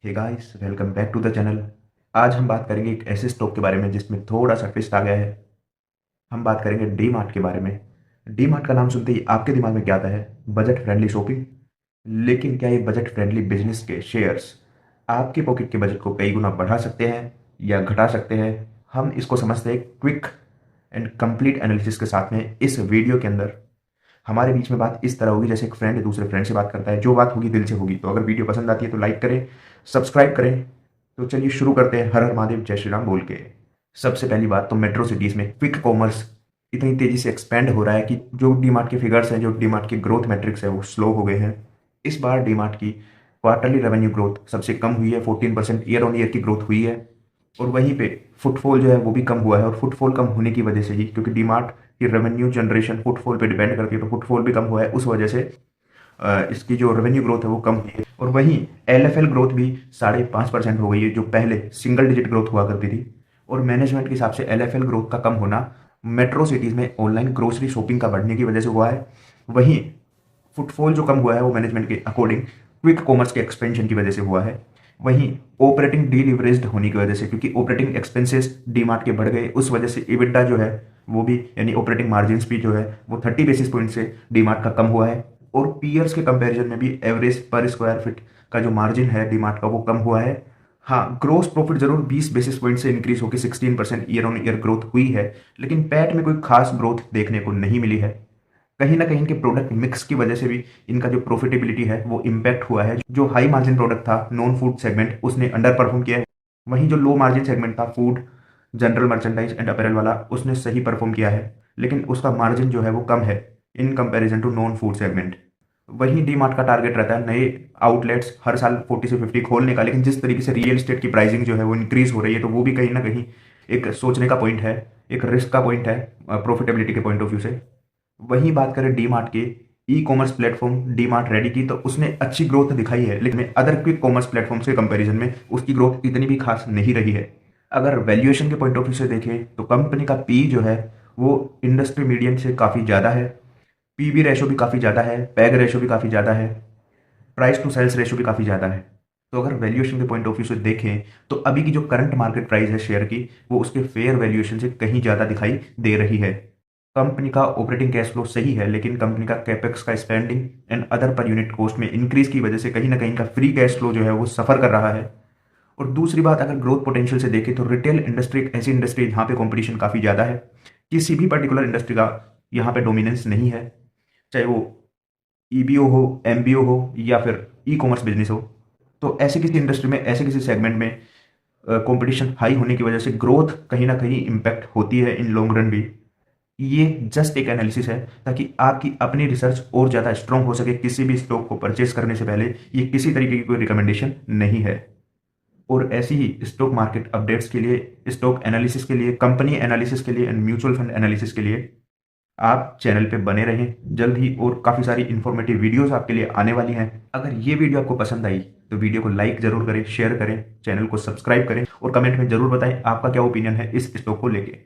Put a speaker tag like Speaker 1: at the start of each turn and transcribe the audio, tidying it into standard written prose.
Speaker 1: Hey guys, welcome back to the channel. आज हम बात करेंगे एक ऐसे स्टॉक के बारे में जिसमें थोड़ा सा ट्विस्ट आ गया है। हम बात करेंगे डी मार्ट के बारे में। डी मार्ट का नाम सुनते ही आपके दिमाग में क्या आता है? Budget friendly shopping. लेकिन क्या ये बजट फ्रेंडली बिजनेस के शेयर्स आपके पॉकेट के बजट को कई गुना बढ़ा सकते हैं या घटा सकते हैं? हम इसको समझते हैं क्विक एंड कंप्लीट एनालिसिस के साथ में इस वीडियो के अंदर। हमारे बीच में बात इस तरह होगी जैसे एक फ्रेंड दूसरे फ्रेंड से बात करता है, जो बात होगी दिल से होगी। तो अगर वीडियो पसंद आती है तो लाइक करें, सब्सक्राइब करें। तो चलिए शुरू करते हैं, हर हर महादेव जय श्री राम बोल के। सबसे पहली बात तो मेट्रो सिटीज़ में क्विक कॉमर्स इतनी तेज़ी से एक्सपेंड हो रहा है कि जो डीमार्ट के फिगर्स हैं, जो डीमार्ट के ग्रोथ मैट्रिक्स है, वो स्लो हो गए हैं। इस बार डीमार्ट की क्वार्टरली रेवेन्यू ग्रोथ सबसे कम हुई है, 14% ईयर ऑन ईयर की ग्रोथ हुई है। और वहीं पे फुटफॉल जो है वो भी कम हुआ है, और फुटफॉल कम होने की वजह से ही, क्योंकि डीमार्ट की रेवेन्यू जनरेशन फुटफॉल पे डिपेंड करती है, तो फुटफॉल भी कम हुआ है, उस वजह से इसकी जो रेवेन्यू ग्रोथ है वो कम हुई है। और वहीं एल ग्रोथ भी 5.5% हो गई है, जो पहले सिंगल डिजिट ग्रोथ हुआ करती थी। और मैनेजमेंट के हिसाब से एल ग्रोथ का कम होना मेट्रो सिटीज़ में ऑनलाइन ग्रोसरी शॉपिंग का बढ़ने की वजह से हुआ है। वहीं फुटफॉल जो कम हुआ है वो मैनेजमेंट के अकॉर्डिंग क्विक कॉमर्स के एक्सपेंशन की वजह से हुआ है। वहीं ऑपरेटिंग डीलिवरेज्ड होने की वजह से, क्योंकि ऑपरेटिंग एक्सपेंसेस डीमार्ट के बढ़ गए, उस वजह से इबिटा जो है वो भी, यानी ऑपरेटिंग मार्जिन भी जो है वो 30 बेसिस पॉइंट से डीमार्ट का कम हुआ है। और पीयर्स के कंपैरिजन में भी एवरेज पर स्क्वायर फीट का जो मार्जिन है डीमार्ट का वो कम हुआ है। हाँ, ग्रोस प्रॉफिट जरूर 20 बेसिस पॉइंट से इंक्रीज होकर 16% ईयर ऑन ईयर ग्रोथ हुई है, लेकिन पैट में कोई खास ग्रोथ देखने को नहीं मिली है। कहीं ना कहीं इनके प्रोडक्ट मिक्स की वजह से भी इनका जो प्रॉफिटेबिलिटी है वो इम्पैक्ट हुआ है। जो हाई मार्जिन प्रोडक्ट था नॉन फूड सेगमेंट, उसने अंडर परफॉर्म किया है। वहीं जो लो मार्जिन सेगमेंट था food, general merchandise and apparel वाला, उसने सही परफॉर्म किया है, लेकिन उसका मार्जिन जो है वो कम है in comparison to non food segment. वहीं डी मार्ट का टारगेट रहता है नए आउटलेट्स हर साल 40 से 50 खोलने का, लेकिन जिस तरीके से रियल एस्टेट की प्राइसिंग जो है वो इंक्रीज हो रही है, तो वो भी कहीं ना कहीं एक सोचने का पॉइंट है, एक रिस्क का पॉइंट है प्रॉफिटेबिलिटी के पॉइंट ऑफ व्यू से। वहीं बात करें डी मार्ट के e commerce platform D mart ready की, तो उसने अच्छी ग्रोथ दिखाई है, लेकिन अदर क्विक कॉमर्स प्लेटफॉर्म से कंपैरिजन में उसकी ग्रोथ इतनी भी खास नहीं रही है। अगर वैल्यूएशन के पॉइंट ऑफ व्यू से देखें तो कंपनी का पी जो है वो इंडस्ट्री मीडियन से काफ़ी ज़्यादा है। पीबी रेशो भी काफ़ी ज़्यादा है, पैग रेशो भी काफ़ी ज़्यादा है, प्राइस टू सेल्स रेशो भी काफ़ी ज़्यादा है। तो अगर वैल्यूएशन के पॉइंट ऑफ व्यू से देखें तो अभी की जो करंट मार्केट प्राइस है शेयर की, वो उसके फेयर वैल्यूएशन से कहीं ज़्यादा दिखाई दे रही है। कंपनी का ऑपरेटिंग कैश फ्लो सही है, लेकिन कंपनी का कैपेक्स का spending and other per unit cost में इंक्रीज की वजह से कहीं ना कहीं का फ्री कैश फ्लो जो है वो सफ़र कर रहा है। और दूसरी बात, अगर ग्रोथ पोटेंशियल से देखें तो रिटेल इंडस्ट्री एक ऐसी इंडस्ट्री है जहाँ पे कंपटीशन काफ़ी ज़्यादा है। किसी भी पर्टिकुलर इंडस्ट्री का यहाँ पे डोमिनेंस नहीं है, चाहे वो ईबीओ हो, एमबीओ हो, या फिर ई कॉमर्स बिजनेस हो। तो ऐसे किसी इंडस्ट्री में, ऐसे किसी सेगमेंट में कंपटीशन हाई होने की वजह से ग्रोथ कहीं ना कहीं इम्पैक्ट होती है इन लॉन्ग रन भी। ये जस्ट एक एनालिसिस है ताकि आपकी अपनी रिसर्च और ज़्यादा स्ट्रॉन्ग हो सके। किसी भी स्टॉक को परचेस करने से पहले ये किसी तरीके की कोई रिकमेंडेशन नहीं है। और ऐसी ही स्टॉक मार्केट अपडेट्स के लिए, स्टॉक एनालिसिस के लिए, कंपनी एनालिसिस के लिए एंड म्यूचुअल फंड एनालिसिस के लिए आप चैनल पे बने रहें। जल्द ही और काफ़ी सारी इंफॉर्मेटिव वीडियोस आपके लिए आने वाली हैं। अगर ये वीडियो आपको पसंद आई तो वीडियो को लाइक जरूर करें, शेयर करें, चैनल को सब्सक्राइब करें, और कमेंट में जरूर बताएं आपका क्या ओपिनियन है इस स्टॉक को लेके।